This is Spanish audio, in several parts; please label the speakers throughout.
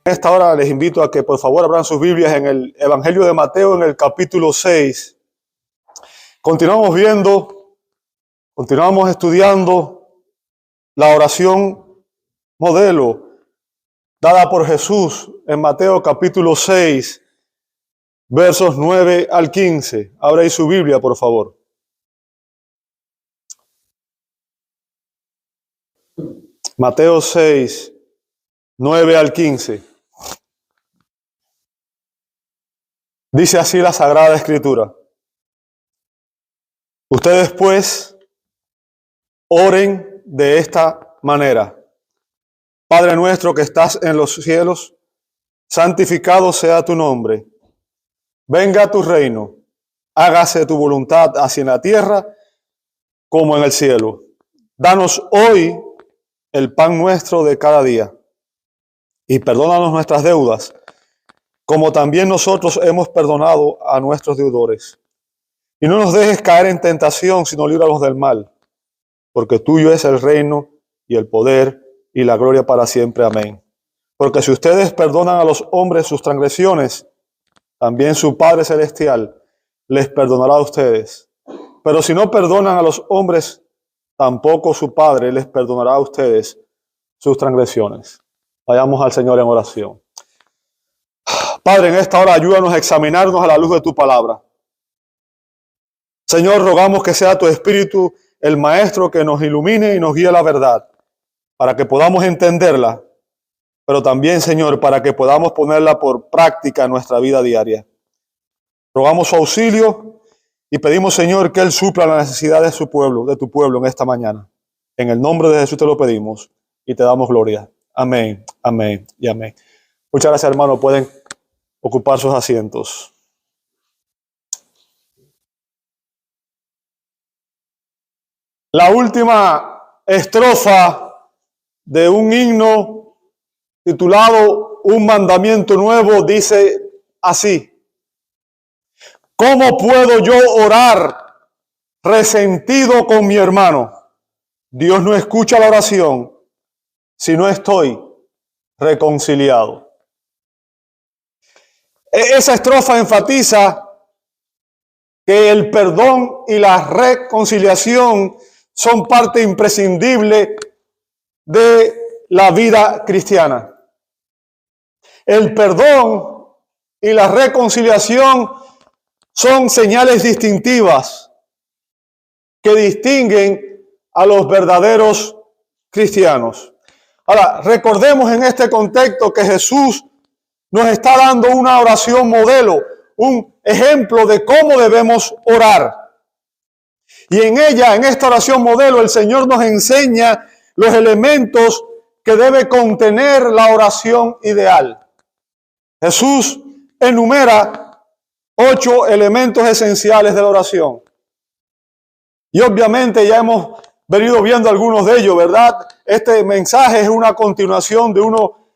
Speaker 1: esta hora les invito a que por favor abran sus Biblias en el Evangelio de Mateo, en el capítulo 6. Continuamos estudiando la oración modelo dada por Jesús en Mateo capítulo 6, versos 9 al 15. Abra ahí su Biblia, por favor. Mateo 6, 9 al 15. Dice así la Sagrada Escritura. Ustedes pues oren de esta manera. Padre nuestro que estás en los cielos, santificado sea tu nombre. Venga tu reino. Hágase tu voluntad así en la tierra como en el cielo. Danos hoy el pan nuestro de cada día. Y perdónanos nuestras deudas, como también nosotros hemos perdonado a nuestros deudores. Y no nos dejes caer en tentación, sino líbranos del mal. Porque tuyo es el reino y el poder y la gloria para siempre. Amén. Porque si ustedes perdonan a los hombres sus transgresiones, también su Padre Celestial les perdonará a ustedes. Pero si no perdonan a los hombres, tampoco su Padre les perdonará a ustedes sus transgresiones. Vayamos al Señor en oración. Padre, en esta hora ayúdanos a examinarnos a la luz de tu palabra. Señor, rogamos que sea tu Espíritu el Maestro que nos ilumine y nos guíe a la verdad, para que podamos entenderla, pero también, Señor, para que podamos ponerla por práctica en nuestra vida diaria. Rogamos su auxilio y pedimos, Señor, que Él supla la necesidad de su pueblo, de tu pueblo en esta mañana. En el nombre de Jesús te lo pedimos y te damos gloria. Amén, amén y amén. Muchas gracias, hermano. Pueden ocupar sus asientos. La última estrofa de un himno titulado Un mandamiento nuevo dice así: ¿cómo puedo yo orar resentido con mi hermano? Dios no escucha la oración si no estoy reconciliado. Esa estrofa enfatiza que el perdón y la reconciliación son parte imprescindible de la vida cristiana. El perdón y la reconciliación son señales distintivas que distinguen a los verdaderos cristianos. Ahora, recordemos en este contexto que Jesús nos está dando una oración modelo, un ejemplo de cómo debemos orar. Y en ella, en esta oración modelo, el Señor nos enseña los elementos que debe contener la oración ideal. Jesús enumera 8 elementos esenciales de la oración. Y obviamente ya hemos venido viendo algunos de ellos, ¿verdad? Este mensaje es una continuación de uno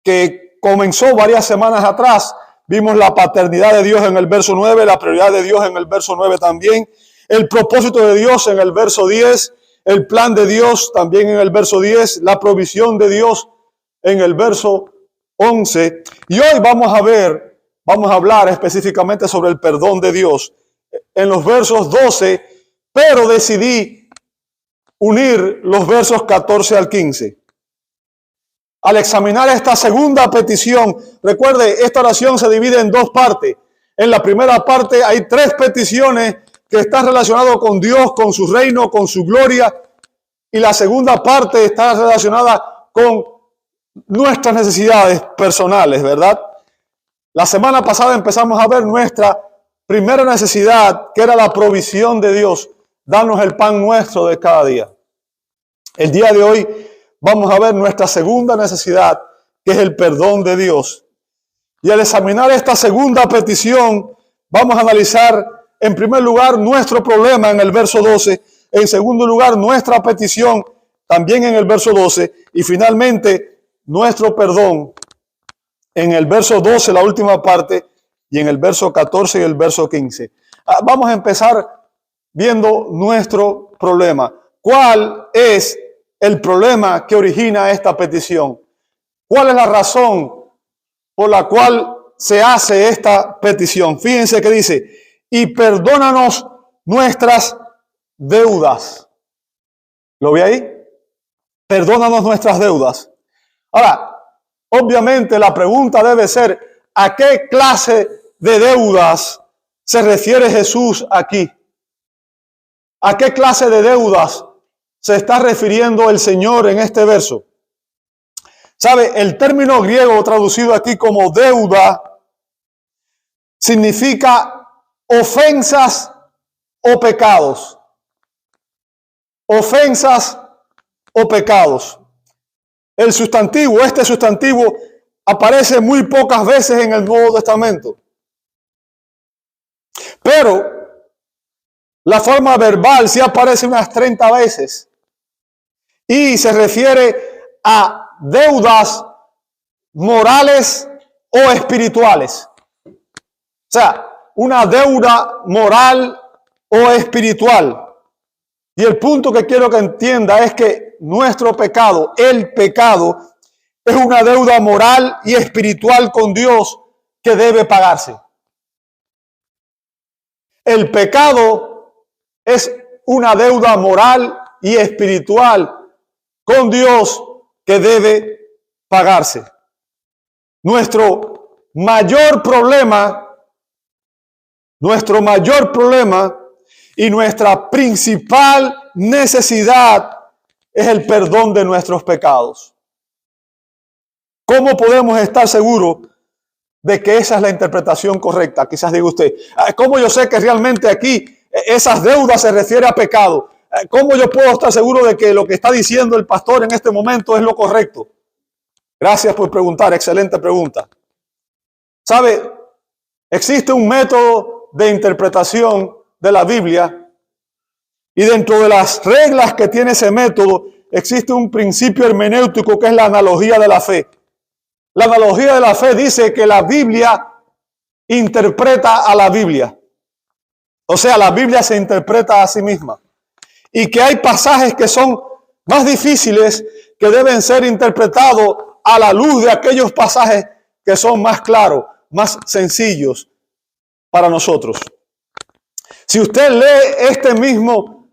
Speaker 1: que comenzó varias semanas atrás. Vimos la paternidad de Dios en el verso 9, la prioridad de Dios en el verso 9 también, el propósito de Dios en el verso 10, el plan de Dios también en el verso 10, la provisión de Dios en el verso 11. Y hoy vamos a hablar específicamente sobre el perdón de Dios en los versos 12, pero decidí unir los versos 14 al 15. Al examinar esta segunda petición, recuerde, esta oración se divide en 2 partes. En la primera parte hay 3 peticiones que están relacionadas con Dios, con su reino, con su gloria. Y la segunda parte está relacionada con nuestras necesidades personales, ¿verdad? La semana pasada empezamos a ver nuestra primera necesidad, que era la provisión de Dios. Danos el pan nuestro de cada día. El día de hoy vamos a ver nuestra segunda necesidad, que es el perdón de Dios. Y al examinar esta segunda petición, vamos a analizar en primer lugar nuestro problema en el verso 12, en segundo lugar nuestra petición también en el verso 12 y finalmente nuestro perdón en el verso 12, la última parte, y en el verso 14 y el verso 15. Vamos a empezar viendo nuestro problema. ¿Cuál es el problema que origina esta petición? ¿Cuál es la razón por la cual se hace esta petición. Fíjense que dice, y perdónanos nuestras deudas. ¿Lo ve ahí? Perdónanos nuestras deudas. Ahora, obviamente la pregunta debe ser, ¿a qué clase de deudas se refiere Jesús aquí? ¿A qué clase de deudas se está refiriendo el Señor en este verso? ¿Sabe? El término griego traducido aquí como deuda significa ofensas o pecados. Ofensas o pecados. El sustantivo, este sustantivo, aparece muy pocas veces en el Nuevo Testamento. Pero la forma verbal sí aparece unas 30 veces. Y se refiere a deudas morales o espirituales. O sea, una deuda moral o espiritual. Y el punto que quiero que entienda es que nuestro pecado, el pecado, es una deuda moral y espiritual con Dios que debe pagarse. El pecado es una deuda moral y espiritual con Dios que debe pagarse. Nuestro mayor problema y nuestra principal necesidad es el perdón de nuestros pecados. ¿Cómo podemos estar seguros de que esa es la interpretación correcta? Quizás diga usted, ¿cómo yo sé que realmente aquí esas deudas se refiere a pecado? ¿Cómo yo puedo estar seguro de que lo que está diciendo el pastor en este momento es lo correcto? Gracias por preguntar, excelente pregunta. ¿Sabe? Existe un método de interpretación de la Biblia y dentro de las reglas que tiene ese método existe un principio hermenéutico que es la analogía de la fe. La analogía de la fe dice que la Biblia interpreta a la Biblia. O sea, la Biblia se interpreta a sí misma. Y que hay pasajes que son más difíciles que deben ser interpretados a la luz de aquellos pasajes que son más claros, más sencillos para nosotros. Si usted lee este mismo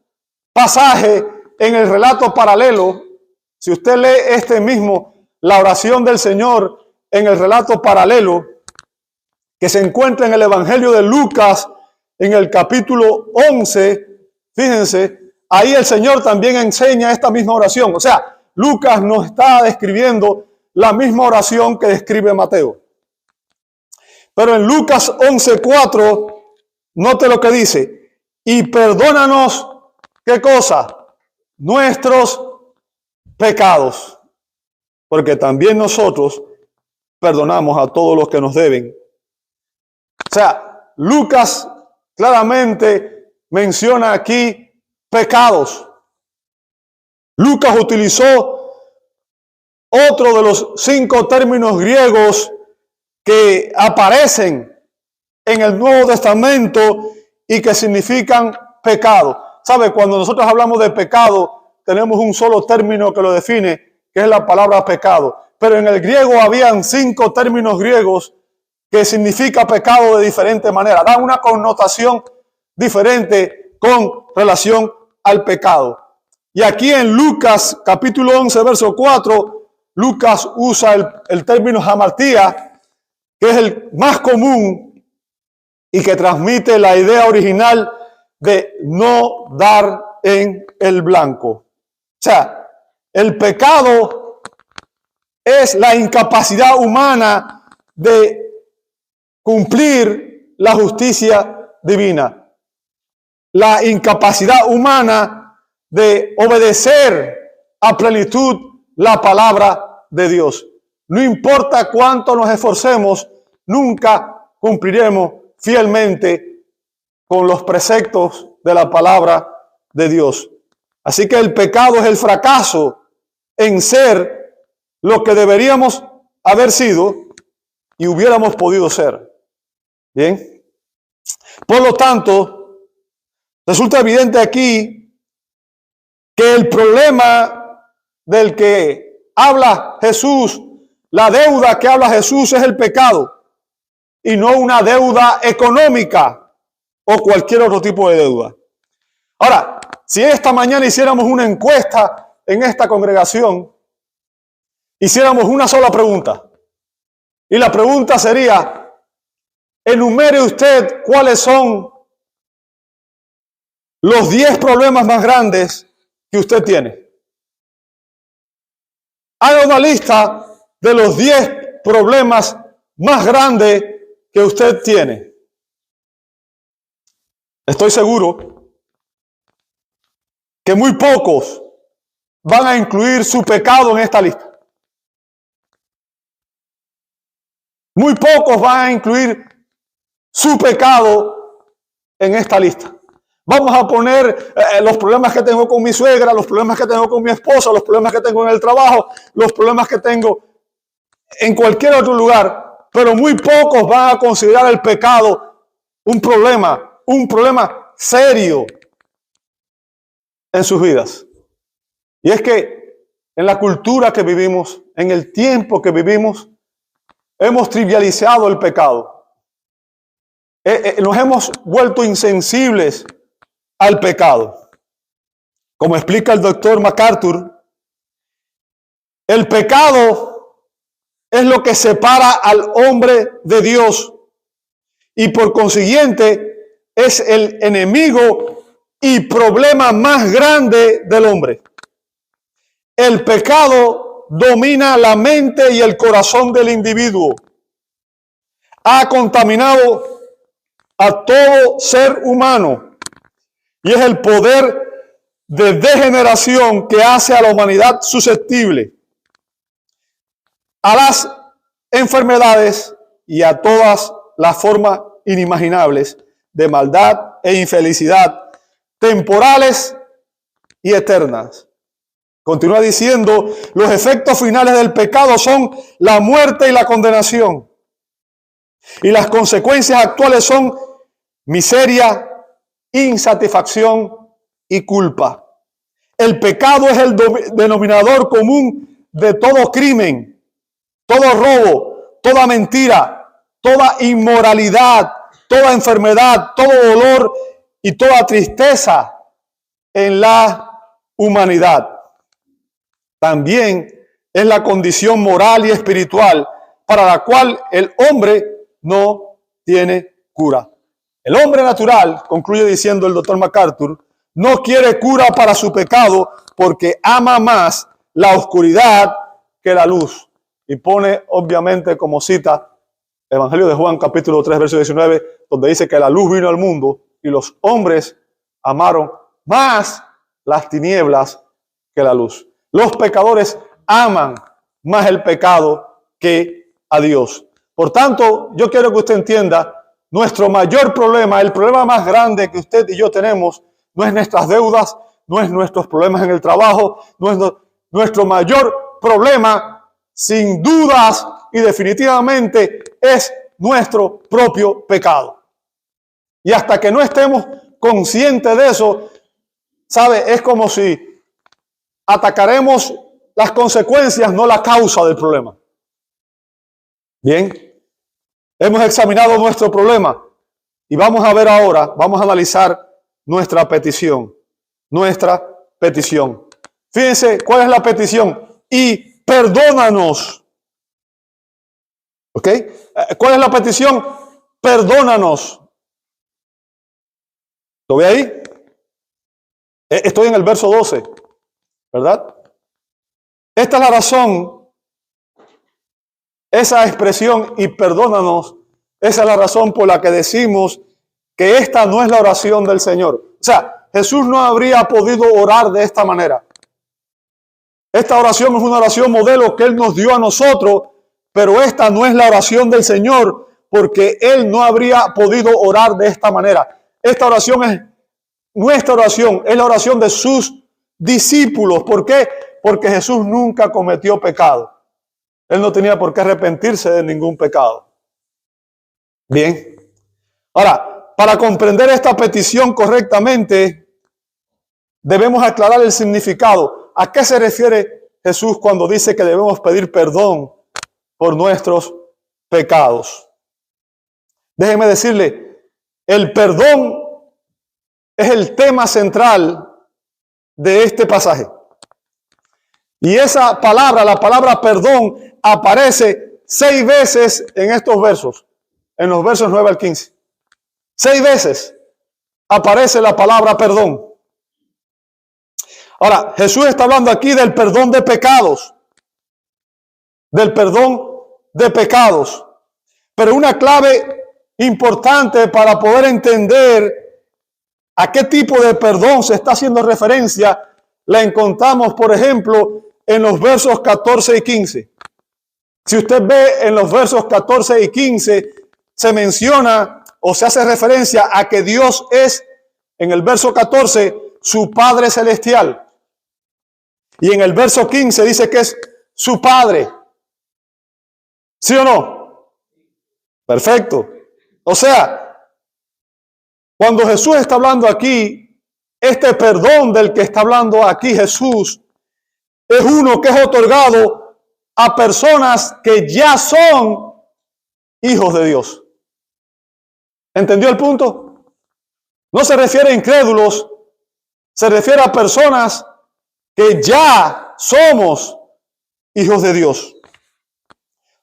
Speaker 1: pasaje en el relato paralelo, si usted lee la oración del Señor en el relato paralelo que se encuentra en el Evangelio de Lucas en el capítulo 11, fíjense, ahí el Señor también enseña esta misma oración. O sea, Lucas nos está describiendo la misma oración que describe Mateo. Pero en Lucas 11:4, note lo que dice, y perdónanos, ¿qué cosa? Nuestros pecados, porque también nosotros perdonamos a todos los que nos deben. O sea, Lucas claramente menciona aquí pecados. Lucas utilizó otro de los 5 términos griegos que aparecen en el Nuevo Testamento y que significan pecado. ¿Sabe? Cuando nosotros hablamos de pecado, tenemos un solo término que lo define, que es la palabra pecado. Pero en el griego habían 5 términos griegos que significa pecado de diferente manera. Dan una connotación diferente con relación al pecado. Y aquí en Lucas capítulo 11, verso 4, Lucas usa el término hamartía, que es el más común y que transmite la idea original de no dar en el blanco. O sea, el pecado es la incapacidad humana de cumplir la justicia divina. La incapacidad humana de obedecer a plenitud la palabra de Dios. No importa cuánto nos esforcemos, nunca cumpliremos fielmente con los preceptos de la palabra de Dios. Así que el pecado es el fracaso en ser lo que deberíamos haber sido y hubiéramos podido ser. Bien. Por lo tanto, resulta evidente aquí que el problema del que habla Jesús, La deuda que habla Jesús es el pecado y no una deuda económica o cualquier otro tipo de deuda. Ahora, si esta mañana hiciéramos una encuesta en esta congregación, hiciéramos una sola pregunta. Y la pregunta sería, enumere usted cuáles son los 10 problemas más grandes que usted tiene. Haga una lista de los 10 problemas más grandes que usted tiene. Estoy seguro que muy pocos van a incluir su pecado en esta lista. Muy pocos van a incluir su pecado en esta lista. Vamos a poner los problemas que tengo con mi suegra, los problemas que tengo con mi esposa, los problemas que tengo en el trabajo, los problemas que tengo en cualquier otro lugar, pero muy pocos van a considerar el pecado un problema serio en sus vidas. Y es que en la cultura que vivimos, en el tiempo que vivimos, hemos trivializado el pecado. Nos hemos vuelto insensibles al pecado. Como explica el doctor MacArthur, el pecado es lo que separa al hombre de Dios y por consiguiente es el enemigo y problema más grande del hombre. El pecado domina la mente y el corazón del individuo. Ha contaminado a todo ser humano y es el poder de degeneración que hace a la humanidad susceptible a las enfermedades y a todas las formas inimaginables de maldad e infelicidad temporales y eternas. Continúa diciendo, los efectos finales del pecado son la muerte y la condenación. Y las consecuencias actuales son miseria, insatisfacción y culpa. El pecado es el denominador común de todo crimen, todo robo, toda mentira, toda inmoralidad, toda enfermedad, todo dolor y toda tristeza en la humanidad. También es la condición moral y espiritual para la cual el hombre no tiene cura. El hombre natural, concluye diciendo el doctor MacArthur, no quiere cura para su pecado porque ama más la oscuridad que la luz. Y pone obviamente como cita Evangelio de Juan capítulo 3 verso 19, donde dice que la luz vino al mundo y los hombres amaron más las tinieblas que la luz. Los pecadores aman más el pecado que a Dios. Por tanto, yo quiero que usted entienda, nuestro mayor problema, el problema más grande que usted y yo tenemos, no es nuestras deudas, no es nuestros problemas en el trabajo, no es nuestro mayor problema, sin dudas y definitivamente, es nuestro propio pecado. Y hasta que no estemos conscientes de eso, ¿sabe? Es como si atacaremos las consecuencias, no la causa del problema. Bien, hemos examinado nuestro problema y vamos a ver ahora, vamos a analizar nuestra petición. Nuestra petición. Fíjense cuál es la petición. Y perdónanos. ¿Ok? ¿Cuál es la petición? Perdónanos. ¿Lo ve ahí? Estoy en el verso 12. ¿Verdad? Esta es la razón, esa expresión y perdónanos, esa es la razón por la que decimos que esta no es la oración del Señor. O sea, Jesús no habría podido orar de esta manera. Esta oración es una oración modelo que Él nos dio a nosotros, pero esta no es la oración del Señor porque Él no habría podido orar de esta manera. Esta oración es nuestra oración, es la oración de sus discípulos. ¿Por qué? Porque Jesús nunca cometió pecado. Él no tenía por qué arrepentirse de ningún pecado. Bien. Ahora, para comprender esta petición correctamente, debemos aclarar el significado. ¿A qué se refiere Jesús cuando dice que debemos pedir perdón por nuestros pecados. Déjeme decirle, el perdón es el tema central de este pasaje. Y esa palabra, la palabra perdón, aparece 6 veces en estos versos, en los versos 9 al 15. 6 veces aparece la palabra perdón. Ahora, Jesús está hablando aquí del perdón de pecados. Del perdón de pecados. Pero una clave importante para poder entender a qué tipo de perdón se está haciendo referencia, la encontramos, por ejemplo, en los versos 14 y 15. Si usted ve en los versos 14 y 15, se menciona o se hace referencia a que Dios es, en el verso 14, su Padre Celestial. Y en el verso 15 dice que es su Padre. ¿Sí o no? Perfecto. O sea, cuando Jesús está hablando aquí, este perdón del que está hablando aquí Jesús, es uno que es otorgado a personas que ya son hijos de Dios. ¿Entendió el punto? No se refiere a incrédulos, se refiere a personas que ya somos hijos de Dios.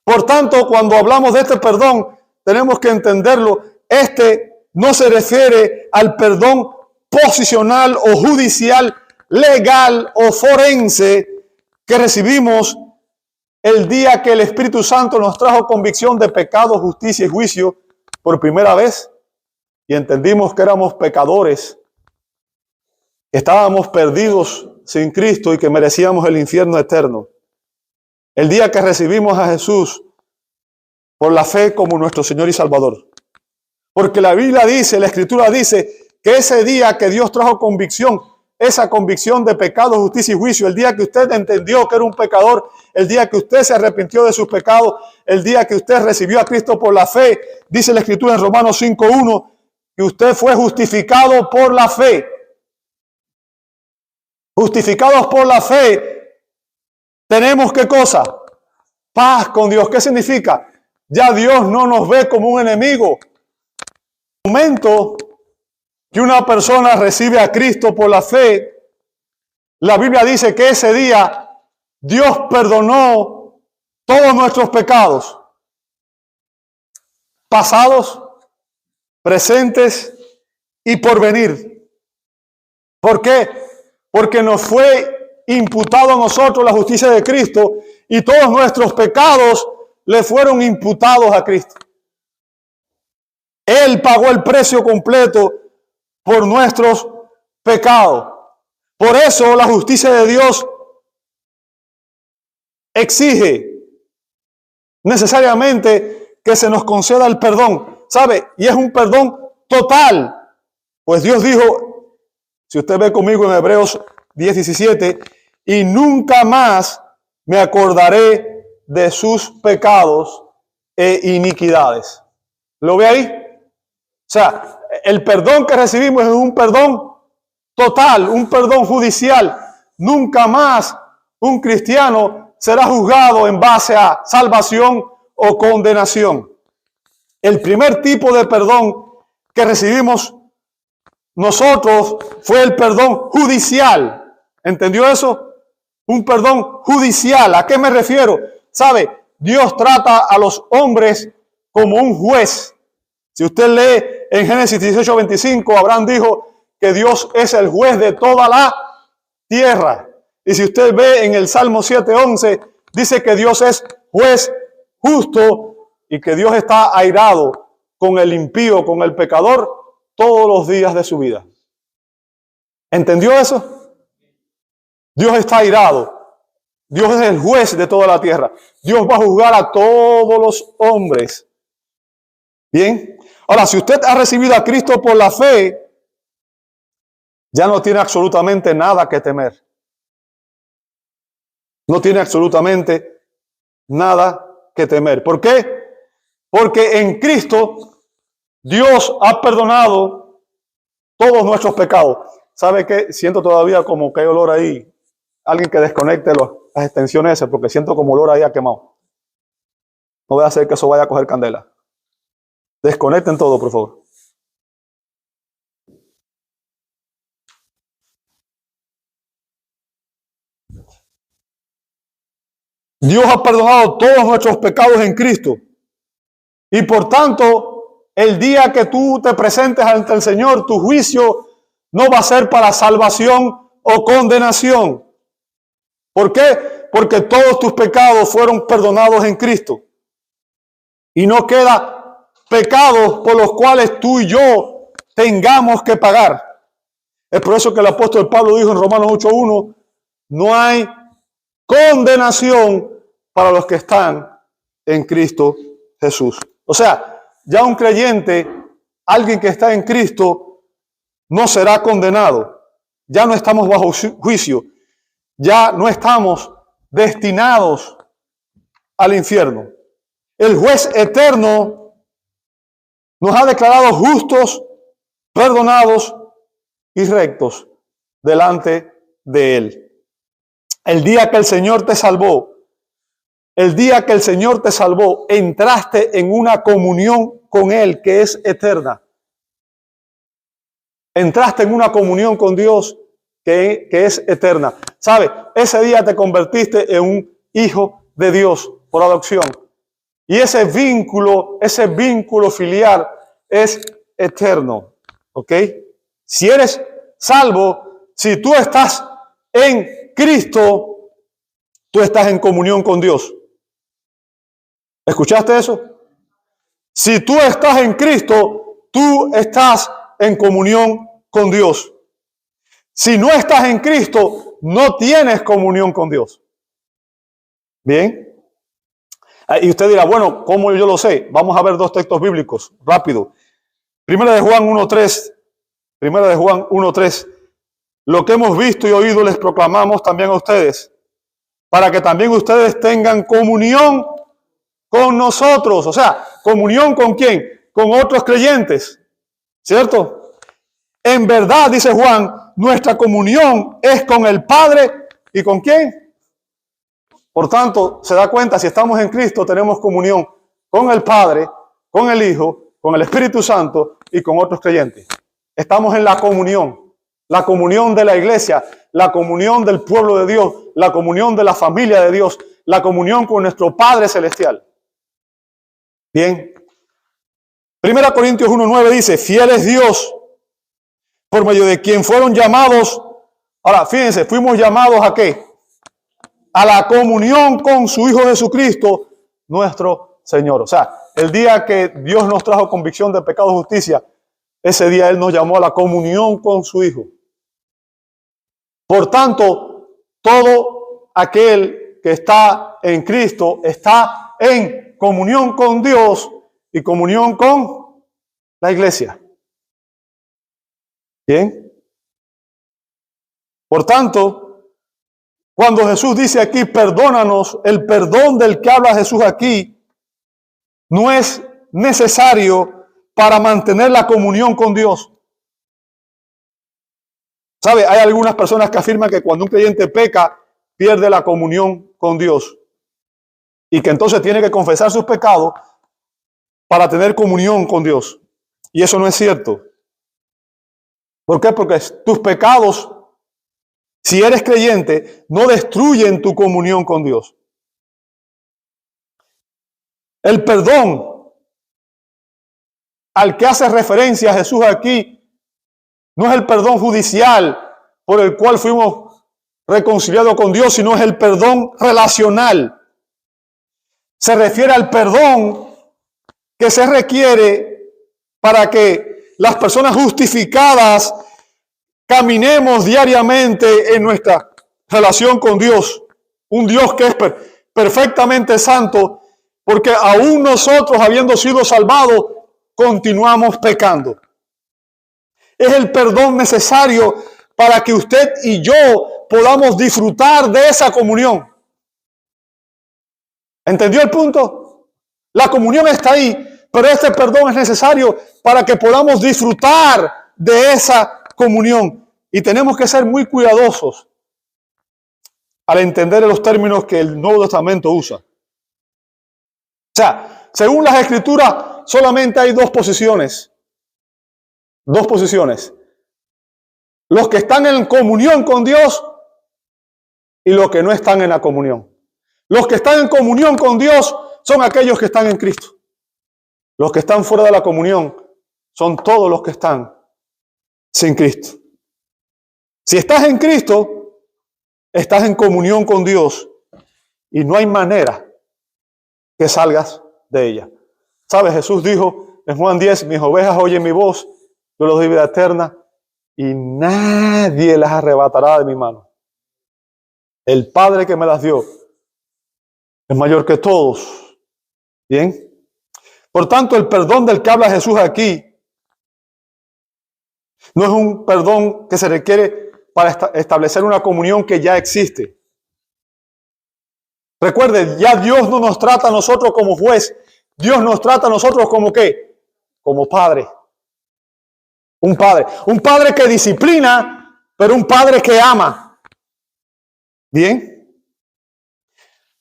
Speaker 1: Por tanto, cuando hablamos de este perdón, tenemos que entenderlo. Este no se refiere al perdón posicional o judicial, legal o forense que recibimos el día que el Espíritu Santo nos trajo convicción de pecado, justicia y juicio por primera vez y entendimos que éramos pecadores, que estábamos perdidos sin Cristo y que merecíamos el infierno eterno. El día que recibimos a Jesús por la fe como nuestro Señor y Salvador. Porque la Biblia dice, la Escritura dice que ese día que Dios trajo convicción, esa convicción de pecado, justicia y juicio, el día que usted entendió que era un pecador, el día que usted se arrepintió de sus pecados, el día que usted recibió a Cristo por la fe, dice la Escritura en Romanos 5:1, que usted fue justificado por la fe. Justificados por la fe, tenemos ¿qué cosa? Paz con Dios. ¿Qué significa? Ya Dios no nos ve como un enemigo. En el momento que una persona recibe a Cristo por la fe, la Biblia dice que ese día Dios perdonó todos nuestros pecados, pasados, presentes y por venir. ¿Por qué? Porque nos fue imputado a nosotros la justicia de Cristo y todos nuestros pecados le fueron imputados a Cristo. Él pagó el precio completo por nuestros pecados. Por eso la justicia de Dios exige necesariamente que se nos conceda el perdón. ¿Sabe? Y es un perdón total. Pues Dios dijo, si usted ve conmigo en Hebreos 10:17, y nunca más me acordaré de sus pecados e iniquidades. ¿Lo ve ahí? O sea, el perdón que recibimos es un perdón total, un perdón judicial. Nunca más un cristiano será juzgado en base a salvación o condenación. El primer tipo de perdón que recibimos nosotros fue el perdón judicial. ¿Entendió eso? Un perdón judicial. ¿A qué me refiero? ¿Sabe? Dios trata a los hombres como un juez. Si usted lee en Génesis 18:25, Abraham dijo que Dios es el juez de toda la tierra. Y si usted ve en el Salmo 7:11, dice que Dios es juez justo y que Dios está airado con el impío, con el pecador, todos los días de su vida. ¿Entendió eso? Dios está airado. Dios es el juez de toda la tierra. Dios va a juzgar a todos los hombres. Bien. Ahora, si usted ha recibido a Cristo por la fe, ya no tiene absolutamente nada que temer. No tiene absolutamente nada que temer. ¿Por qué? Porque en Cristo Dios ha perdonado todos nuestros pecados. ¿Sabe qué? Siento todavía como que hay olor ahí. Alguien que desconecte las extensiones esas, porque siento como olor ahí a quemado. No voy a hacer que eso vaya a coger candela. Desconecten todo, por favor. Dios ha perdonado todos nuestros pecados en Cristo. Y por tanto, el día que tú te presentes ante el Señor, tu juicio no va a ser para salvación o condenación. ¿Por qué? Porque todos tus pecados fueron perdonados en Cristo. Y no queda pecados por los cuales tú y yo tengamos que pagar. Es por eso que el apóstol Pablo dijo en Romanos 8:1, no hay condenación para los que están en Cristo Jesús. O sea, ya un creyente, alguien que está en Cristo, no será condenado. Ya no estamos bajo juicio. Ya no estamos destinados al infierno. El juez eterno nos ha declarado justos, perdonados y rectos delante de Él. El día que el Señor te salvó, entraste en una comunión con Él que es eterna. Entraste en una comunión con Dios que es eterna. ¿Sabe? Ese día te convertiste en un hijo de Dios por adopción. Y ese vínculo filial es eterno. ¿Ok? Si eres salvo, si tú estás en Cristo, tú estás en comunión con Dios. ¿Escuchaste eso? Si tú estás en Cristo, tú estás en comunión con Dios. Si no estás en Cristo, no tienes comunión con Dios. ¿Bien? Y usted dirá, bueno, ¿cómo yo lo sé? Vamos a ver dos textos bíblicos, rápido. Primera de Juan 1:3. Lo que hemos visto y oído les proclamamos también a ustedes, para que también ustedes tengan comunión con nosotros. O sea, ¿comunión con quién? Con otros creyentes, ¿cierto? En verdad, dice Juan, nuestra comunión es con el Padre y ¿con quién? Por tanto, se da cuenta, si estamos en Cristo, tenemos comunión con el Padre, con el Hijo, con el Espíritu Santo y con otros creyentes. Estamos en la comunión de la iglesia, la comunión del pueblo de Dios, la comunión de la familia de Dios, la comunión con nuestro Padre Celestial. Bien. 1 Corintios 1:9 dice, fiel es Dios, por medio de quien fueron llamados. Ahora, fíjense, fuimos llamados ¿a qué? A la comunión con su Hijo Jesucristo, nuestro Señor. O sea, el día que Dios nos trajo convicción de pecado y justicia, ese día Él nos llamó a la comunión con su Hijo. Por tanto, todo aquel que está en Cristo está en comunión con Dios y comunión con la iglesia. ¿Bien? Por tanto, cuando Jesús dice aquí, perdónanos, el perdón del que habla Jesús aquí no es necesario para mantener la comunión con Dios. ¿Sabe? Hay algunas personas que afirman que cuando un creyente peca, pierde la comunión con Dios. Y que entonces tiene que confesar sus pecados para tener comunión con Dios. Y eso no es cierto. ¿Por qué? Porque tus pecados, si eres creyente, no destruyen tu comunión con Dios. El perdón al que hace referencia Jesús aquí no es el perdón judicial por el cual fuimos reconciliados con Dios, sino es el perdón relacional. Se refiere al perdón que se requiere para que las personas justificadas caminemos diariamente en nuestra relación con Dios. Un Dios que es perfectamente santo, porque aún nosotros, habiendo sido salvados, continuamos pecando. Es el perdón necesario para que usted y yo podamos disfrutar de esa comunión. ¿Entendió el punto? La comunión está ahí, pero este perdón es necesario para que podamos disfrutar de esa comunión. Y tenemos que ser muy cuidadosos al entender los términos que el Nuevo Testamento usa. sea, según las Escrituras, solamente hay dos posiciones. Dos posiciones. Los que están en comunión con Dios y los que no están en la comunión. Los que están en comunión con Dios son aquellos que están en Cristo. Los que están fuera de la comunión son todos los que están sin Cristo. Si estás en Cristo, estás en comunión con Dios y no hay manera que salgas de ella. ¿Sabes? Jesús dijo en Juan 10, mis ovejas oyen mi voz, yo les doy vida eterna y nadie las arrebatará de mi mano. El Padre que me las dio es mayor que todos. ¿Bien? Por tanto, el perdón del que habla Jesús aquí no es un perdón que se requiere para establecer una comunión que ya existe. Recuerde, ya Dios no nos trata a nosotros como juez. Dios nos trata a nosotros como ¿qué? Como padre. Un padre. Un padre que disciplina, pero un padre que ama. ¿Bien?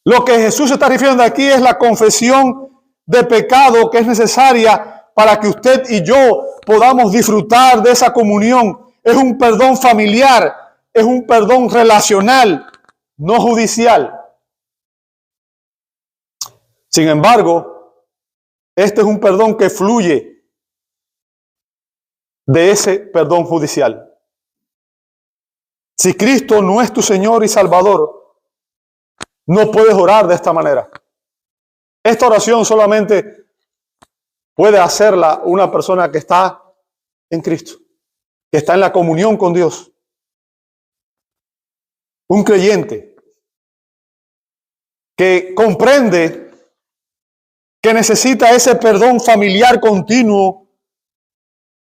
Speaker 1: Lo que Jesús se está refiriendo aquí es la confesión de pecado que es necesaria para que usted y yo podamos disfrutar de esa comunión. Es un perdón familiar, es un perdón relacional, no judicial. Sin embargo, este es un perdón que fluye de ese perdón judicial. Si Cristo no es tu Señor y Salvador, no puedes orar de esta manera. Esta oración solamente puede hacerla una persona que está en Cristo, que está en la comunión con Dios. Un creyente que comprende que necesita ese perdón familiar continuo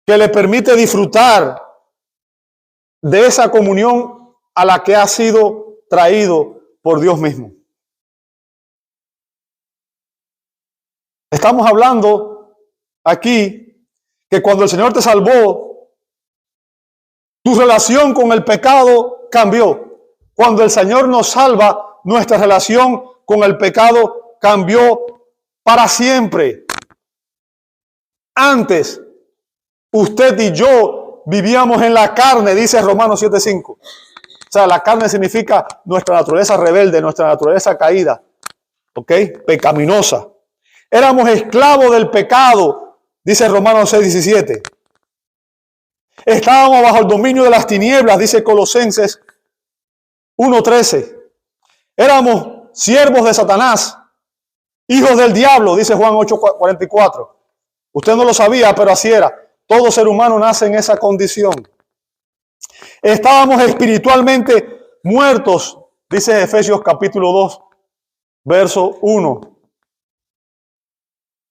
Speaker 1: que le permite disfrutar de esa comunión a la que ha sido traído por Dios mismo. Estamos hablando aquí que cuando el Señor te salvó, tu relación con el pecado cambió. Cuando el Señor nos salva, nuestra relación con el pecado cambió para siempre. Antes, usted y yo vivíamos en la carne, dice Romanos 7:5. O sea, la carne significa nuestra naturaleza rebelde, nuestra naturaleza caída, ¿ok? Pecaminosa. Éramos esclavos del pecado, dice Romanos 6:17. Estábamos bajo el dominio de las tinieblas, dice Colosenses 1:13. Éramos siervos de Satanás, hijos del diablo, dice Juan 8:44. Usted no lo sabía, pero así era. Todo ser humano nace en esa condición. Estábamos espiritualmente muertos, dice Efesios capítulo 2, verso 1.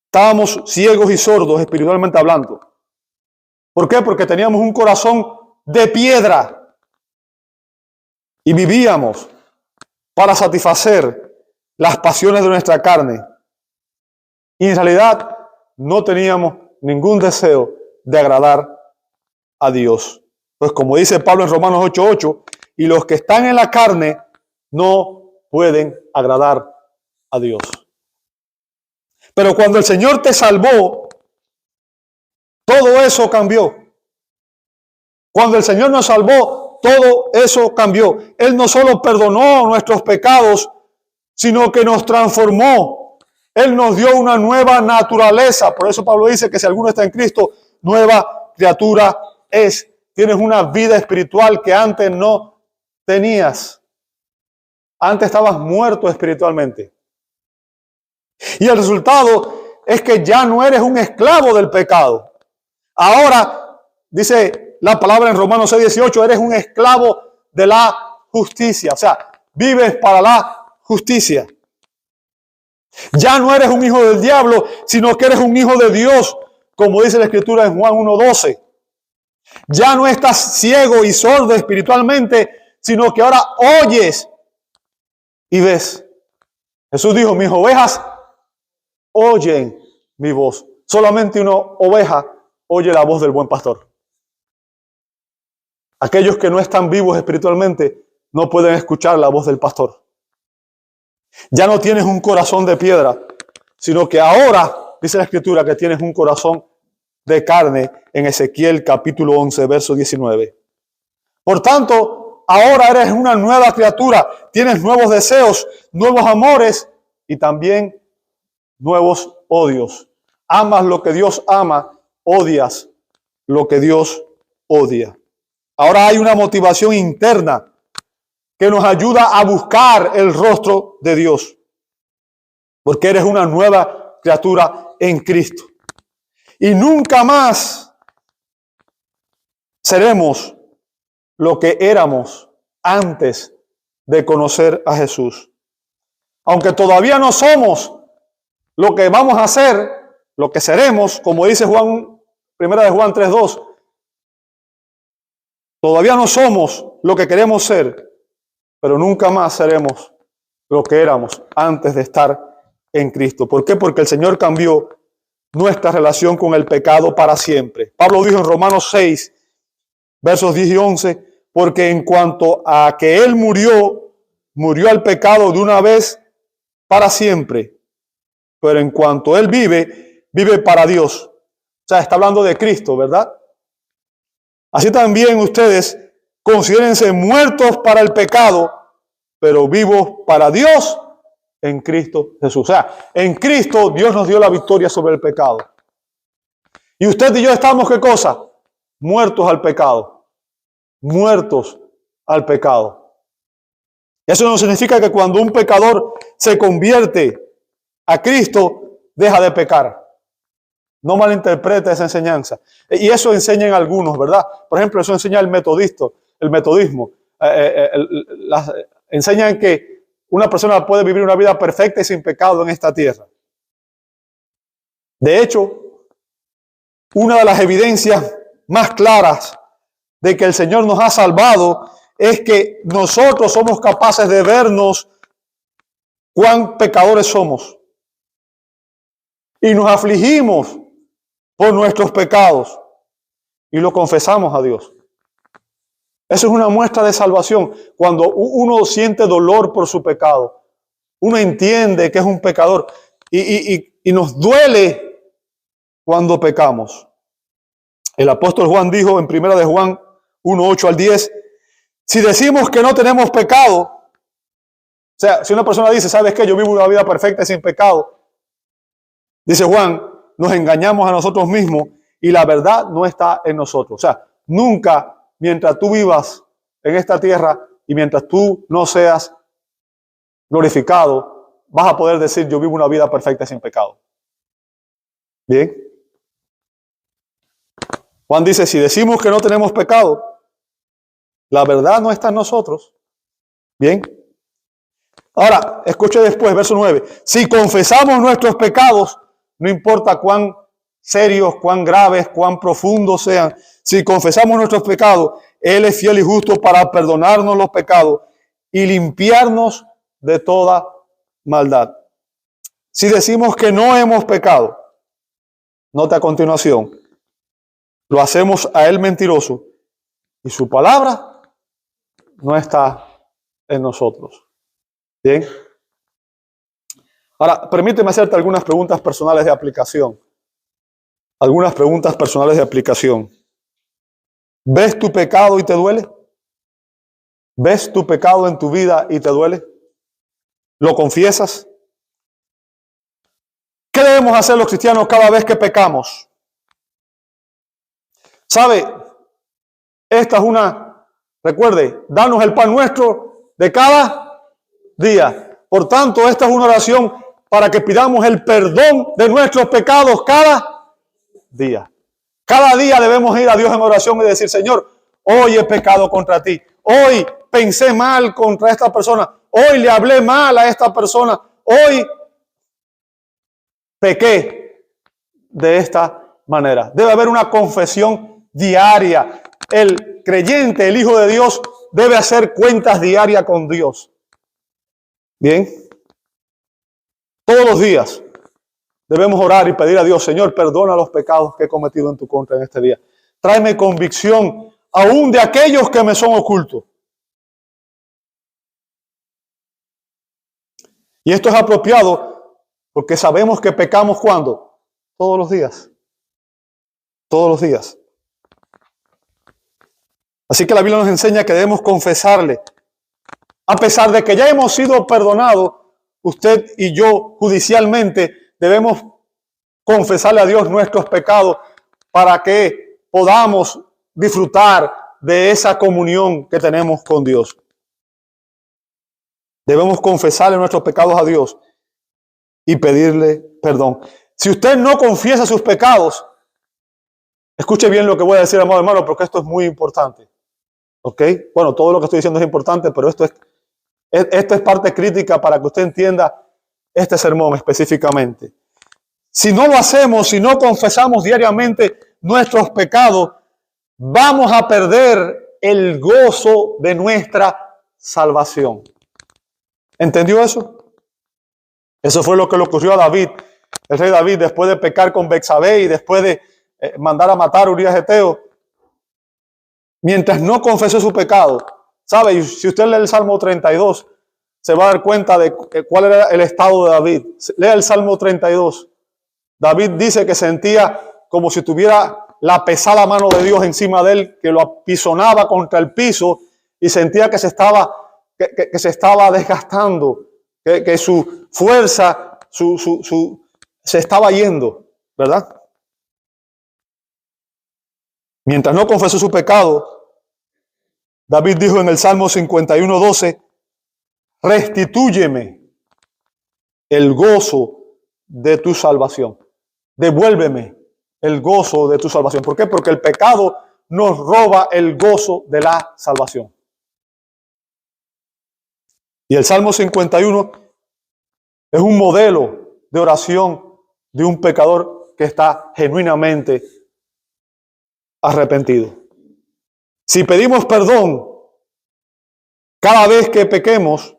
Speaker 1: Estábamos ciegos y sordos espiritualmente hablando. ¿Por qué? Porque teníamos un corazón de piedra y vivíamos para satisfacer las pasiones de nuestra carne. Y en realidad no teníamos ningún deseo de agradar a Dios. Pues como dice Pablo en Romanos 8:8, y los que están en la carne no pueden agradar a Dios. Pero cuando el Señor te salvó, todo eso cambió. Cuando el Señor nos salvó, todo eso cambió. Él no solo perdonó nuestros pecados, sino que nos transformó. Él nos dio una nueva naturaleza. Por eso Pablo dice que si alguno está en Cristo, nueva criatura es. Tienes una vida espiritual que antes no tenías. Antes estabas muerto espiritualmente. Y el resultado es que ya no eres un esclavo del pecado. Ahora, dice la palabra en Romanos 6:18, eres un esclavo de la justicia. O sea, vives para la justicia. Ya no eres un hijo del diablo, sino que eres un hijo de Dios, como dice la Escritura en Juan 1:12. Ya no estás ciego y sordo espiritualmente, sino que ahora oyes y ves. Jesús dijo, mis ovejas oyen mi voz. Solamente una oveja oye la voz del buen pastor. Aquellos que no están vivos espiritualmente no pueden escuchar la voz del pastor. Ya no tienes un corazón de piedra, sino que ahora, dice la Escritura, que tienes un corazón de carne en Ezequiel capítulo 11, verso 19. Por tanto, ahora eres una nueva criatura, tienes nuevos deseos, nuevos amores y también nuevos odios. Amas lo que Dios ama, odias lo que Dios odia. Ahora hay una motivación interna que nos ayuda a buscar el rostro de Dios, porque eres una nueva criatura en Cristo. Y nunca más seremos lo que éramos antes de conocer a Jesús. Aunque todavía no somos lo que vamos a ser, lo que seremos, como dice Juan, primera de Juan 3:2, todavía no somos lo que queremos ser, pero nunca más seremos lo que éramos antes de estar en Cristo. ¿Por qué? Porque el Señor cambió nuestra relación con el pecado para siempre. Pablo dijo en Romanos 6, versos 10 y 11, porque en cuanto a que Él murió al pecado de una vez para siempre, pero en cuanto Él vive para Dios. O sea, está hablando de Cristo, ¿verdad? Así también ustedes considérense muertos para el pecado, pero vivos para Dios en Cristo Jesús. O sea, en Cristo Dios nos dio la victoria sobre el pecado. Y usted y yo estamos, ¿qué cosa? Muertos al pecado. Muertos al pecado. Eso no significa que cuando un pecador se convierte a Cristo, deja de pecar. No malinterprete esa enseñanza. Y eso enseñan algunos, ¿verdad? Por ejemplo, eso enseña el metodismo. Enseñan que una persona puede vivir una vida perfecta y sin pecado en esta tierra. De hecho, una de las evidencias más claras de que el Señor nos ha salvado es que nosotros somos capaces de vernos cuán pecadores somos. Y nos afligimos por nuestros pecados y lo confesamos a Dios. Eso es una muestra de salvación. Cuando uno siente dolor por su pecado, uno entiende que es un pecador y nos duele cuando pecamos. El apóstol Juan dijo en 1 de Juan 1, 8 al 10, si decimos que no tenemos pecado, o sea, si una persona dice, ¿sabes qué? Yo vivo una vida perfecta y sin pecado, dice Juan, nos engañamos a nosotros mismos y la verdad no está en nosotros. O sea, nunca, mientras tú vivas en esta tierra y mientras tú no seas glorificado, vas a poder decir, yo vivo una vida perfecta y sin pecado. Bien. Juan dice, si decimos que no tenemos pecado, la verdad no está en nosotros. Bien. Ahora, escuche después, verso 9. Si confesamos nuestros pecados, no importa cuán serios, cuán graves, cuán profundos sean, si confesamos nuestros pecados, Él es fiel y justo para perdonarnos los pecados y limpiarnos de toda maldad. Si decimos que no hemos pecado, nota a continuación, lo hacemos a Él mentiroso y su palabra no está en nosotros. Bien. Ahora, permíteme hacerte algunas preguntas personales de aplicación. Algunas preguntas personales de aplicación. ¿Ves tu pecado y te duele? ¿Ves tu pecado en tu vida y te duele? ¿Lo confiesas? ¿Qué debemos hacer los cristianos cada vez que pecamos? ¿Sabe? Esta es recuerde, danos el pan nuestro de cada día. Por tanto, esta es una oración para que pidamos el perdón de nuestros pecados cada día. Cada día debemos ir a Dios en oración y decir, Señor, hoy he pecado contra ti. Hoy pensé mal contra esta persona. Hoy le hablé mal a esta persona. Hoy pequé de esta manera. Debe haber una confesión diaria. El creyente, el Hijo de Dios, debe hacer cuentas diarias con Dios. Bien. Todos los días debemos orar y pedir a Dios, Señor, perdona los pecados que he cometido en tu contra en este día. Tráeme convicción aún de aquellos que me son ocultos. Y esto es apropiado Porque sabemos que pecamos ¿cuándo? Todos los días. Todos los días. Así que la Biblia nos enseña que debemos confesarle. A pesar de que ya hemos sido perdonados, usted y yo judicialmente debemos confesarle a Dios nuestros pecados para que podamos disfrutar de esa comunión que tenemos con Dios. Debemos confesarle nuestros pecados a Dios y pedirle perdón. Si usted no confiesa sus pecados, escuche bien lo que voy a decir, amado hermano, porque esto es muy importante. ¿Ok? Bueno, todo lo que estoy diciendo es importante, pero esto es parte crítica para que usted entienda este sermón específicamente. Si no lo hacemos, si no confesamos diariamente nuestros pecados, vamos a perder el gozo de nuestra salvación. ¿Entendió eso? Eso fue lo que le ocurrió a David, el rey David, después de pecar con Betsabé y después de mandar a matar a Urías Eteo. Mientras no confesó su pecado, ¿sabe? Y si usted lee el Salmo 32, se va a dar cuenta de cuál era el estado de David. Lea el Salmo 32. David dice que sentía como si tuviera la pesada mano de Dios encima de él, que lo apisonaba contra el piso y sentía que se estaba desgastando, que su fuerza se estaba yendo, ¿verdad? Mientras no confesó su pecado, David dijo en el Salmo 51:12, restitúyeme el gozo de tu salvación. Devuélveme el gozo de tu salvación. ¿Por qué? Porque el pecado nos roba el gozo de la salvación. Y el Salmo 51 es un modelo de oración de un pecador que está genuinamente arrepentido. Si pedimos perdón cada vez que pequemos,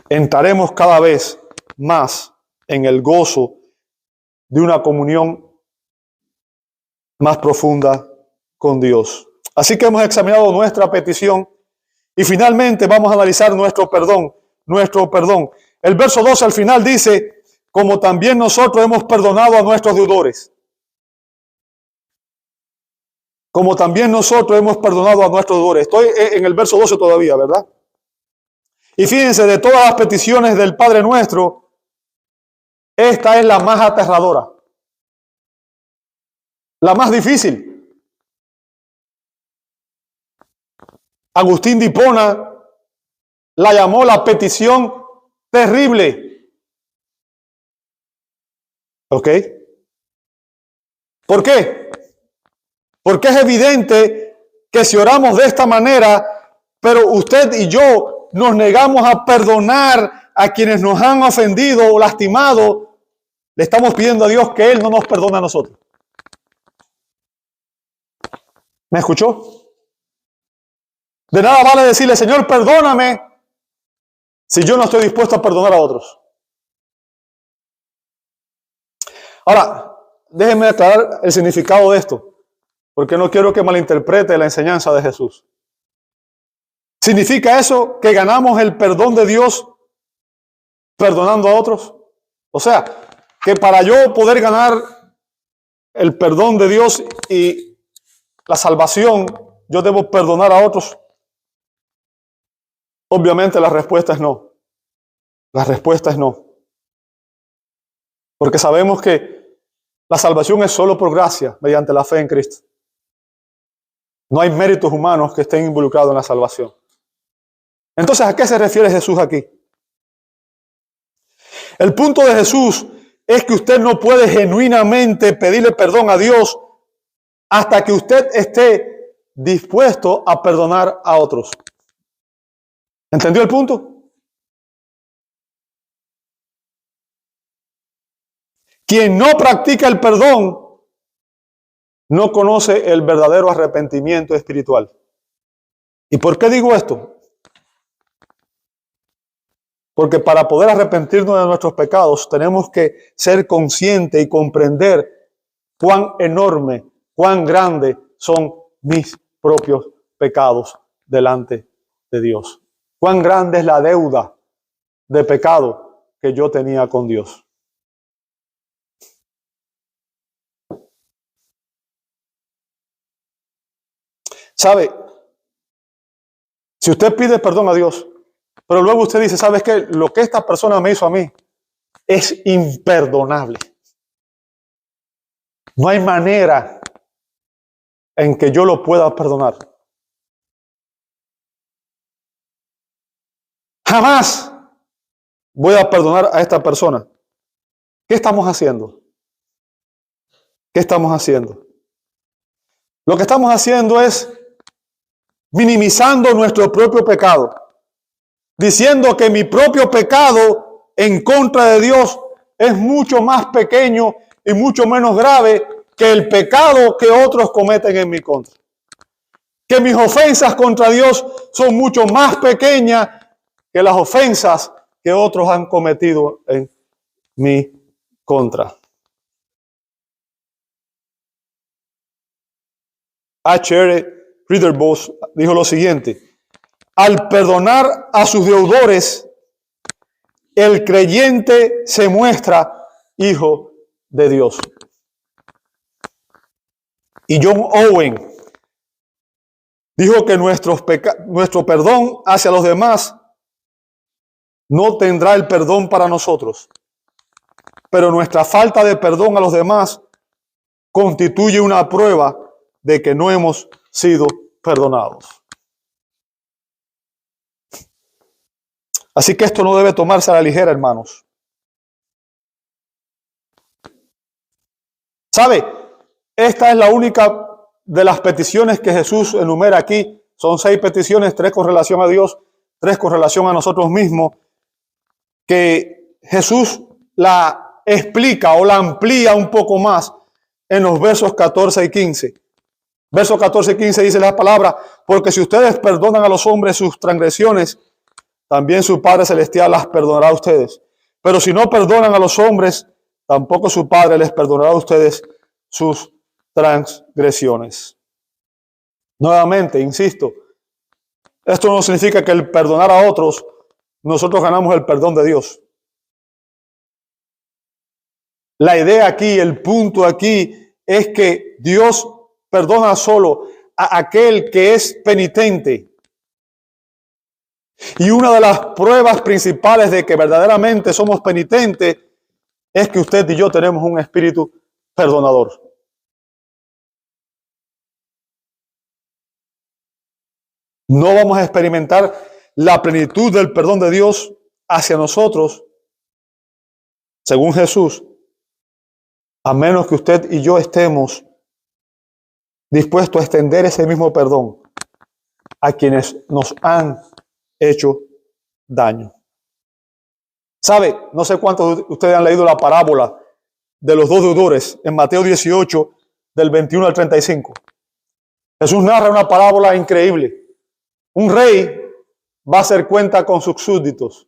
Speaker 1: entraremos cada vez más en el gozo de una comunión más profunda con Dios. Así que hemos examinado nuestra petición y finalmente vamos a analizar nuestro perdón. El verso 12 al final dice, como también nosotros hemos perdonado a nuestros deudores. Como también nosotros hemos perdonado a nuestros deudores. Estoy en el verso 12 todavía, ¿verdad? Y fíjense, de todas las peticiones del Padre Nuestro, esta es la más aterradora. La más difícil. Agustín de Hipona la llamó la petición terrible. ¿Ok? ¿Por qué? Porque es evidente que si oramos de esta manera, pero usted y yo nos negamos a perdonar a quienes nos han ofendido o lastimado, le estamos pidiendo a Dios que Él no nos perdone a nosotros. ¿Me escuchó? De nada vale decirle, Señor, perdóname, si yo no estoy dispuesto a perdonar a otros. Ahora, déjenme aclarar el significado de esto, porque no quiero que malinterprete la enseñanza de Jesús. ¿Significa eso que ganamos el perdón de Dios perdonando a otros? O sea, que para yo poder ganar el perdón de Dios y la salvación, yo debo perdonar a otros. Obviamente la respuesta es no. La respuesta es no. Porque sabemos que la salvación es solo por gracia, mediante la fe en Cristo. No hay méritos humanos que estén involucrados en la salvación. Entonces, ¿a qué se refiere Jesús aquí? El punto de Jesús es que usted no puede genuinamente pedirle perdón a Dios hasta que usted esté dispuesto a perdonar a otros. ¿Entendió el punto? Quien no practica el perdón no conoce el verdadero arrepentimiento espiritual. ¿Y por qué digo esto? Porque para poder arrepentirnos de nuestros pecados tenemos que ser conscientes y comprender cuán enorme, cuán grande son mis propios pecados delante de Dios. Cuán grande es la deuda de pecado que yo tenía con Dios. ¿Sabe? Si usted pide perdón a Dios, pero luego usted dice, ¿sabes qué? Lo que esta persona me hizo a mí es imperdonable. No hay manera en que yo lo pueda perdonar. Jamás voy a perdonar a esta persona. ¿Qué estamos haciendo? ¿Qué estamos haciendo? Lo que estamos haciendo es minimizando nuestro propio pecado, diciendo que mi propio pecado en contra de Dios es mucho más pequeño y mucho menos grave que el pecado que otros cometen en mi contra. Que mis ofensas contra Dios son mucho más pequeñas que las ofensas que otros han cometido en mi contra. H.R. Ritterboss dijo lo siguiente: al perdonar a sus deudores, el creyente se muestra hijo de Dios. Y John Owen dijo que nuestro perdón hacia los demás no tendrá el perdón para nosotros, pero nuestra falta de perdón a los demás constituye una prueba de que no hemos sido perdonados. Así que esto no debe tomarse a la ligera, hermanos. ¿Sabe? Esta es la única de las peticiones que Jesús enumera aquí. Son 6 peticiones, 3 con relación a Dios, 3 con relación a nosotros mismos, que Jesús la explica o la amplía un poco más en los versos 14 y 15. Versos 14 y 15 dice la palabra: porque si ustedes perdonan a los hombres sus transgresiones, también su Padre Celestial las perdonará a ustedes. Pero si no perdonan a los hombres, tampoco su Padre les perdonará a ustedes sus transgresiones. Nuevamente, insisto, esto no significa que el perdonar a otros, nosotros ganamos el perdón de Dios. La idea aquí, el punto aquí, es que Dios perdona solo a aquel que es penitente. Y una de las pruebas principales de que verdaderamente somos penitentes es que usted y yo tenemos un espíritu perdonador. No vamos a experimentar la plenitud del perdón de Dios hacia nosotros, según Jesús, a menos que usted y yo estemos dispuestos a extender ese mismo perdón a quienes nos han hecho daño. ¿Sabe? No sé cuántos de ustedes han leído la parábola de los 2 deudores en Mateo 18, del 21 al 35. Jesús narra una parábola increíble. Un rey va a hacer cuenta con sus súbditos.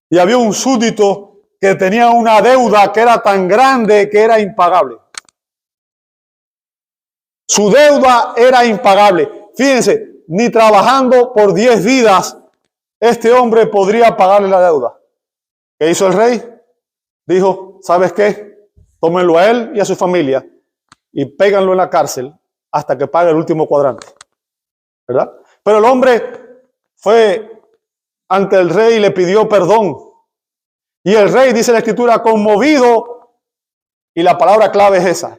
Speaker 1: Y había un súbdito que tenía una deuda que era tan grande que era impagable. Su deuda era impagable. Fíjense, ni trabajando por 10 vidas este hombre podría pagarle la deuda. ¿Qué hizo el rey? Dijo, ¿sabes qué? Tómenlo a él y a su familia y péganlo en la cárcel hasta que pague el último cuadrante. ¿Verdad? Pero el hombre fue ante el rey y le pidió perdón. Y el rey, dice la escritura, conmovido, y la palabra clave es esa: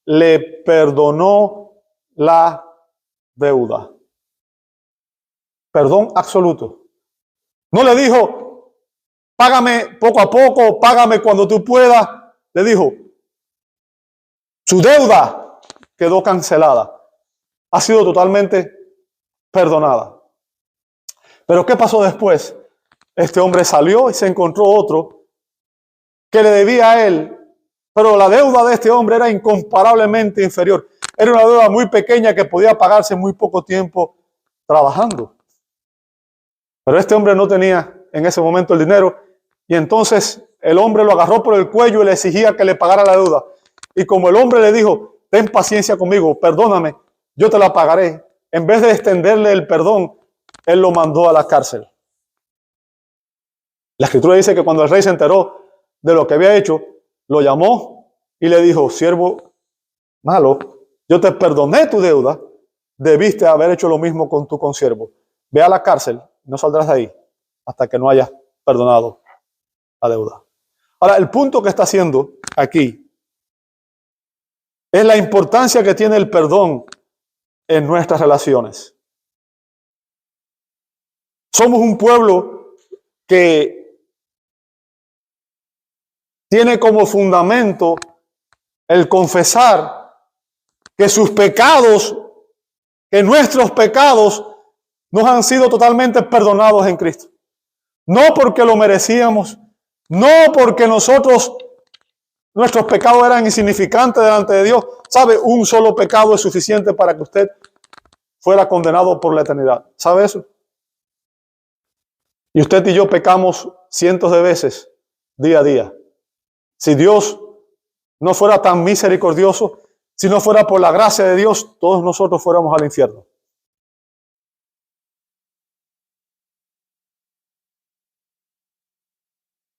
Speaker 1: le perdonó la deuda. Perdón absoluto. No le dijo, págame poco a poco, págame cuando tú puedas. Le dijo, su deuda quedó cancelada. Ha sido totalmente perdonada. Pero ¿qué pasó después? Este hombre salió y se encontró otro que le debía a él, pero la deuda de este hombre era incomparablemente inferior. Era una deuda muy pequeña que podía pagarse en muy poco tiempo trabajando. Pero este hombre no tenía en ese momento el dinero, y entonces el hombre lo agarró por el cuello y le exigía que le pagara la deuda. Y como el hombre le dijo, ten paciencia conmigo, perdóname, yo te la pagaré, en vez de extenderle el perdón, él lo mandó a la cárcel. La Escritura dice que cuando el rey se enteró de lo que había hecho, lo llamó y le dijo: siervo malo, yo te perdoné tu deuda, debiste haber hecho lo mismo con tu consiervo. Ve a la cárcel, no saldrás de ahí hasta que no hayas perdonado la deuda. Ahora, el punto que está haciendo aquí es la importancia que tiene el perdón en nuestras relaciones. Somos un pueblo que tiene como fundamento el confesar que sus pecados, que nuestros pecados nos han sido totalmente perdonados en Cristo. No porque lo merecíamos, no porque nuestros pecados eran insignificantes delante de Dios. ¿Sabe? Un solo pecado es suficiente para que usted fuera condenado por la eternidad. ¿Sabe eso? Y usted y yo pecamos cientos de veces, día a día. Si Dios no fuera tan misericordioso, si no fuera por la gracia de Dios, todos nosotros fuéramos al infierno.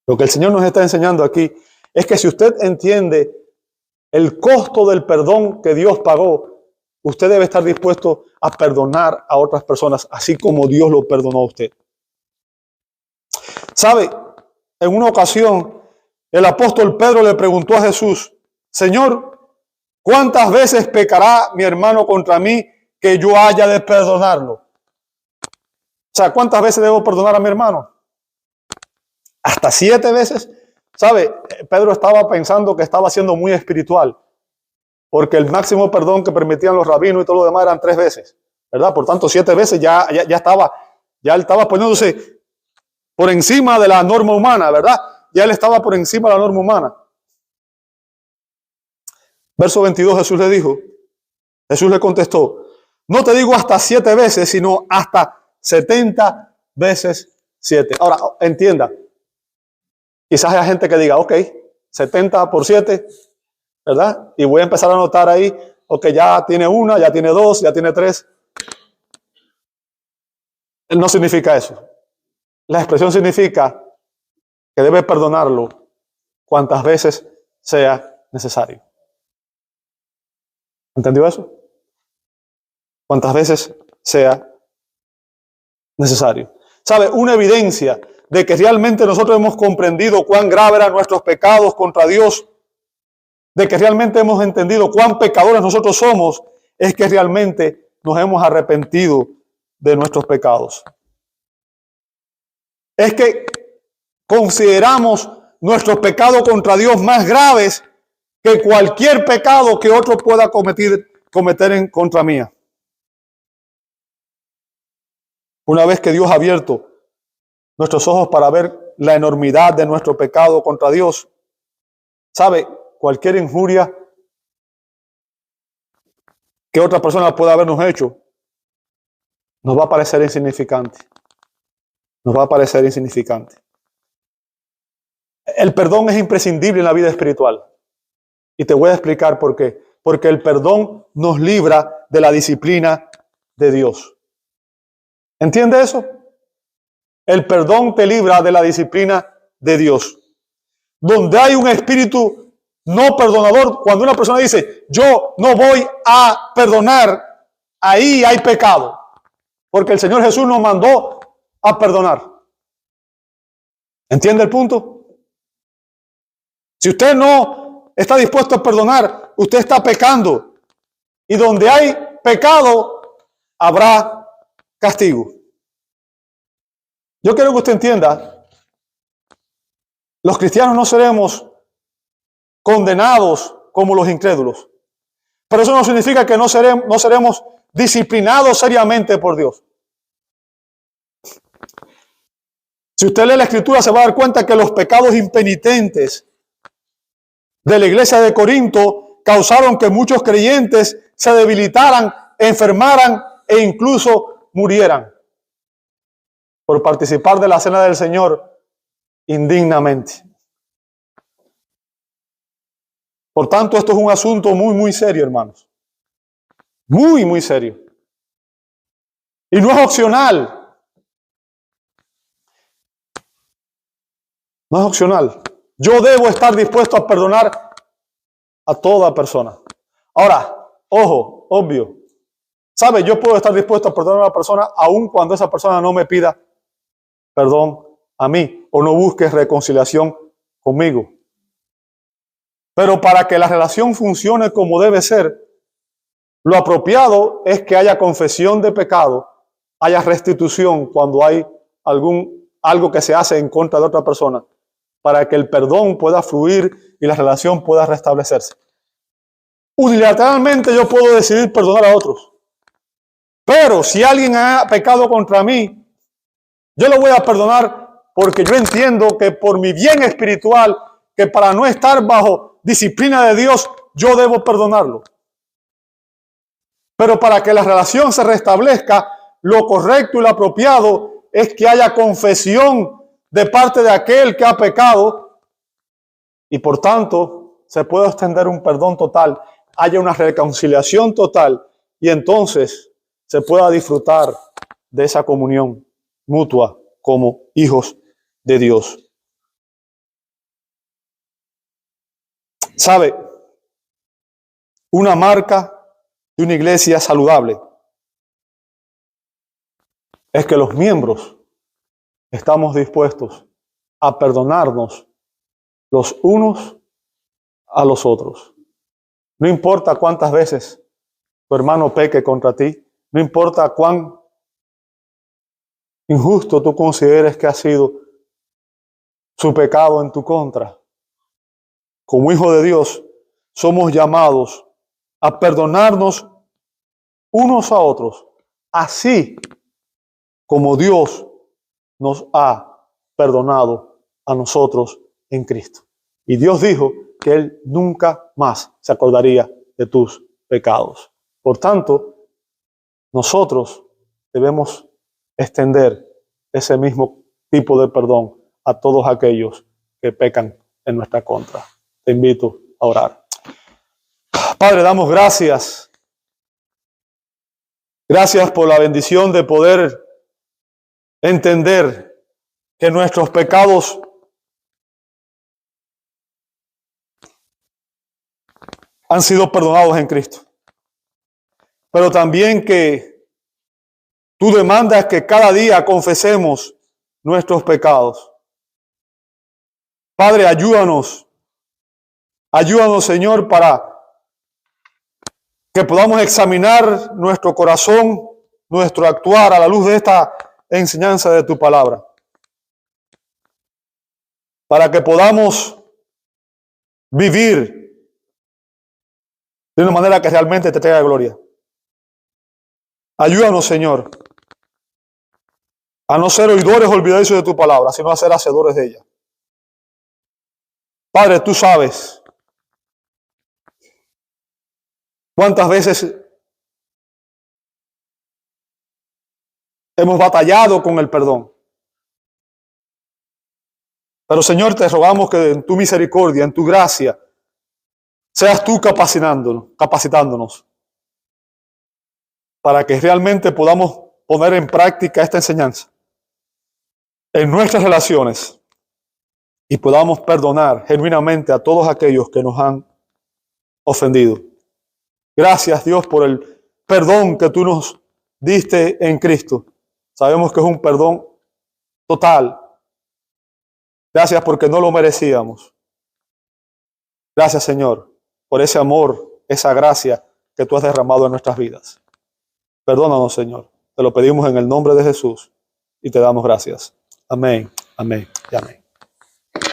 Speaker 1: Lo que el Señor nos está enseñando aquí es que si usted entiende el costo del perdón que Dios pagó, usted debe estar dispuesto a perdonar a otras personas, así como Dios lo perdonó a usted. ¿Sabe? En una ocasión, el apóstol Pedro le preguntó a Jesús: Señor, ¿cuántas veces pecará mi hermano contra mí que yo haya de perdonarlo? O sea, ¿cuántas veces debo perdonar a mi hermano? ¿Hasta 7 veces? ¿Sabe? Pedro estaba pensando que estaba siendo muy espiritual, porque el máximo perdón que permitían los rabinos y todo lo demás eran 3 veces, ¿verdad? Por tanto, 7 veces ya él estaba poniéndose por encima de la norma humana, ¿verdad? Ya él estaba por encima de la norma humana. Verso 22, Jesús le contestó: no te digo hasta 7 veces, sino hasta 70 veces 7. Ahora, entienda, quizás haya gente que diga: ok, 70 por 7, ¿verdad? Y voy a empezar a anotar ahí: ok, ya tiene 1, ya tiene 2, ya tiene 3. No significa eso. La expresión significa que debe perdonarlo cuantas veces sea necesario. ¿Entendió eso? Cuantas veces sea necesario. ¿Sabe? Una evidencia de que realmente nosotros hemos comprendido cuán grave eran nuestros pecados contra Dios, de que realmente hemos entendido cuán pecadores nosotros somos, es que realmente nos hemos arrepentido de nuestros pecados. Es que consideramos nuestros pecados contra Dios más graves que cualquier pecado que otro pueda cometer en contra mía. Una vez que Dios ha abierto nuestros ojos para ver la enormidad de nuestro pecado contra Dios, ¿sabe? Cualquier injuria que otra persona pueda habernos hecho nos va a parecer insignificante. Nos va a parecer insignificante. El perdón es imprescindible en la vida espiritual. Y te voy a explicar por qué. Porque el perdón nos libra de la disciplina de Dios. ¿Entiende eso? El perdón te libra de la disciplina de Dios. Donde hay un espíritu no perdonador, cuando una persona dice: yo no voy a perdonar, ahí hay pecado. Porque el Señor Jesús nos mandó a perdonar. ¿Entiende el punto? Si usted no está dispuesto a perdonar, usted está pecando. Y donde hay pecado, habrá castigo. Yo quiero que usted entienda, los cristianos no seremos condenados como los incrédulos. Pero eso no significa que no seremos disciplinados seriamente por Dios. Si usted lee la Escritura, se va a dar cuenta que los pecados impenitentes de la iglesia de Corinto causaron que muchos creyentes se debilitaran, enfermaran e incluso murieran por participar de la cena del Señor indignamente. Por tanto, esto es un asunto muy, muy serio, hermanos. Muy, muy serio. Y no es opcional. No es opcional. Yo debo estar dispuesto a perdonar a toda persona. Ahora, ojo, obvio. ¿Sabe? Yo puedo estar dispuesto a perdonar a una persona aun cuando esa persona no me pida perdón a mí o no busque reconciliación conmigo. Pero para que la relación funcione como debe ser, lo apropiado es que haya confesión de pecado, haya restitución cuando hay algo que se hace en contra de otra persona, para que el perdón pueda fluir y la relación pueda restablecerse. Unilateralmente yo puedo decidir perdonar a otros. Pero si alguien ha pecado contra mí, yo lo voy a perdonar porque yo entiendo que por mi bien espiritual, que para no estar bajo disciplina de Dios, yo debo perdonarlo. Pero para que la relación se restablezca, lo correcto y lo apropiado es que haya confesión de parte de aquel que ha pecado y por tanto se puede extender un perdón total, haya una reconciliación total y entonces se pueda disfrutar de esa comunión mutua como hijos de Dios. ¿Sabe? Una marca de una iglesia saludable es que los miembros estamos dispuestos a perdonarnos los unos a los otros. No importa cuántas veces tu hermano peque contra ti, no importa cuán injusto tú consideres que ha sido su pecado en tu contra. Como hijos de Dios, somos llamados a perdonarnos unos a otros, así como Dios nos ha perdonado a nosotros en Cristo. Y Dios dijo que Él nunca más se acordaría de tus pecados. Por tanto, nosotros debemos extender ese mismo tipo de perdón a todos aquellos que pecan en nuestra contra. Te invito a orar. Padre, damos gracias. Gracias por la bendición de poder entender que nuestros pecados han sido perdonados en Cristo. Pero también que tú demandas que cada día confesemos nuestros pecados. Padre, ayúdanos. Ayúdanos, Señor, para que podamos examinar nuestro corazón, nuestro actuar a la luz de esta enseñanza de tu palabra. Para que podamos vivir de una manera que realmente te traiga gloria. Ayúdanos, Señor, a no ser oidores olvidadizos de tu palabra, sino a ser hacedores de ella. Padre, tú sabes cuántas veces hemos batallado con el perdón. Pero, Señor, te rogamos que en tu misericordia, en tu gracia, seas tú capacitándonos para que realmente podamos poner en práctica esta enseñanza en nuestras relaciones y podamos perdonar genuinamente a todos aquellos que nos han ofendido. Gracias, Dios, por el perdón que tú nos diste en Cristo. Sabemos que es un perdón total. Gracias porque no lo merecíamos. Gracias, Señor, por ese amor, esa gracia que tú has derramado en nuestras vidas. Perdónanos, Señor. Te lo pedimos en el nombre de Jesús y te damos gracias. Amén, amén y amén.